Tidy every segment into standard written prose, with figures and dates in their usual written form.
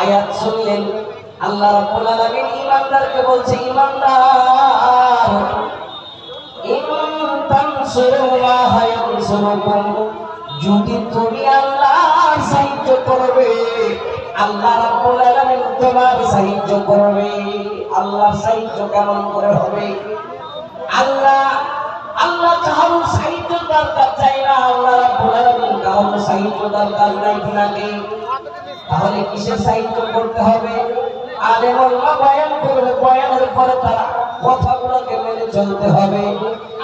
আয়াত শুনলেন আল্লাহ রাব্বুল আলামিন ঈমানদারকে বলছে, ঈমানদার ইন তানসুরুল্লাহ ইয়ানসুরুকুম, যদি তুমি আল্লাহর সাহায্য করবে আল্লাহ রাব্বুল আলামিন তোমার সাহায্য করবে। আল্লাহর সাহায্য কেমন করে হবে? আল্লাহ কারোর সাহায্য দরকার চাই না, আল্লাহ রাব্বুল আলামিন কারোর সাহায্য দরকার নাই নাকি? তাহলে কিসের সাহায্য করতে হবে? আলেম ওলামা বয়ান করবে, বয়ানের পরে তারা কথাগুলোকে মেনে চলতে হবে।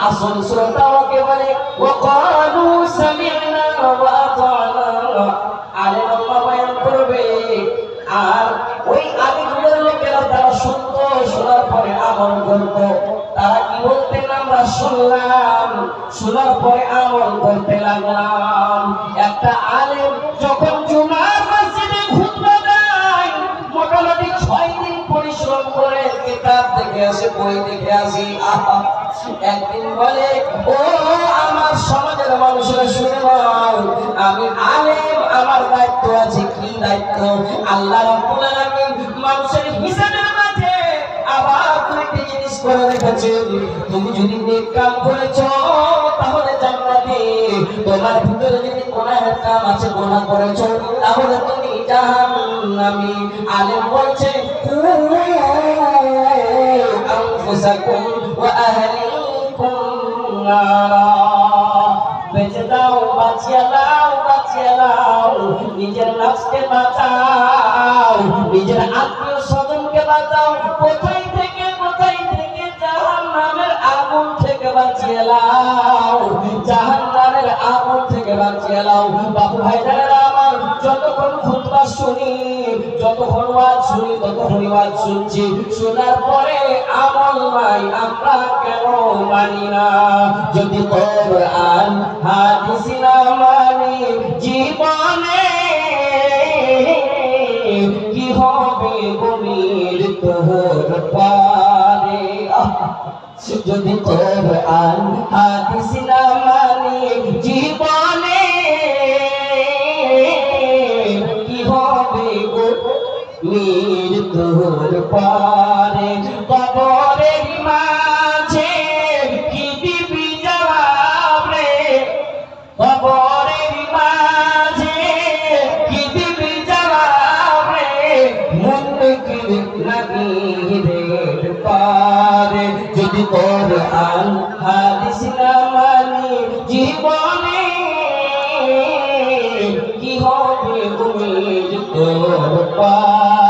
আসল শ্রোতাকে বলে ওয়াকালু সামি'না ওয়া আতা'না। আলেম ওলামা বয়ান করবে, আর ওই আলেমদের লোকেরা তারা শুনতো, শোনার পরে আমল করতো। তারা কি বলতেন? আমরা শুনলাম, শোনার পরে আমল করতে লাগলাম। একটা আলেম যখন জুমার মসজিদে খুতবা দেয়, মোটামুটি 6 দিন পরিশ্রম করে কিতাব দেখে আসে, বই দেখে আসি। একদিন বলে, ও আমার সমাজের মানুষেরা শুনে নাও, আমি আলেম, আমার দায়িত্ব আছে। কি দায়িত্ব? আল্লাহ রাব্বুল আলামিন মানুষের হিসাবের মাঝে আবার দুইটি জিনিস করে রেখেছেন। তুমি যদি নেক কাম করেছো তাহলে জান্নাতে, তোমার ভিতরে যদি গুনাহের কাম আছে, গুনাহ করেছো তাহলে তুমি জাহান্নামী। আলেম বলছে আনফুসাকুম ওয়া আহলিকুম নারা, বেঁচে দাও, বাঁচিয়ে দাও, বাঁচিয়ে দাও, নিজের নফসকে বাঁচাও, নিজের আত্মীয় স্বজনকে বাঁচাও। কোথায় থেকে জাহান্নামের আগুন থেকে বাঁচিয়ে নাও, জাহান্নামের আগুন থেকে বাঁচিয়ে নাও। বাবু ভাইজানেরা আমার, যতক্ষণ খুতবা শুনি, যতক্ষণ ওয়াজ শুনি, ততক্ষণ ওয়াজ শুনছি, শোনার পরে আমল নাই, আমরা কেন মানি না? যদি কোরআন হাদিস না মানি জীবনে কি হবে গমির তোর পারে? যদি কোরআন হাদিস না মানি জীবনে কি হবে গমির তোর পারে? কবরের মাঝে কি দিবি জবাব রে? কবরের মাঝে কি দিবি জবাব রে? মুনকির নাকিরের পারে। যদি কোরআন হাদিস না মানি জীবনে কি হবে গমির তোর পারে?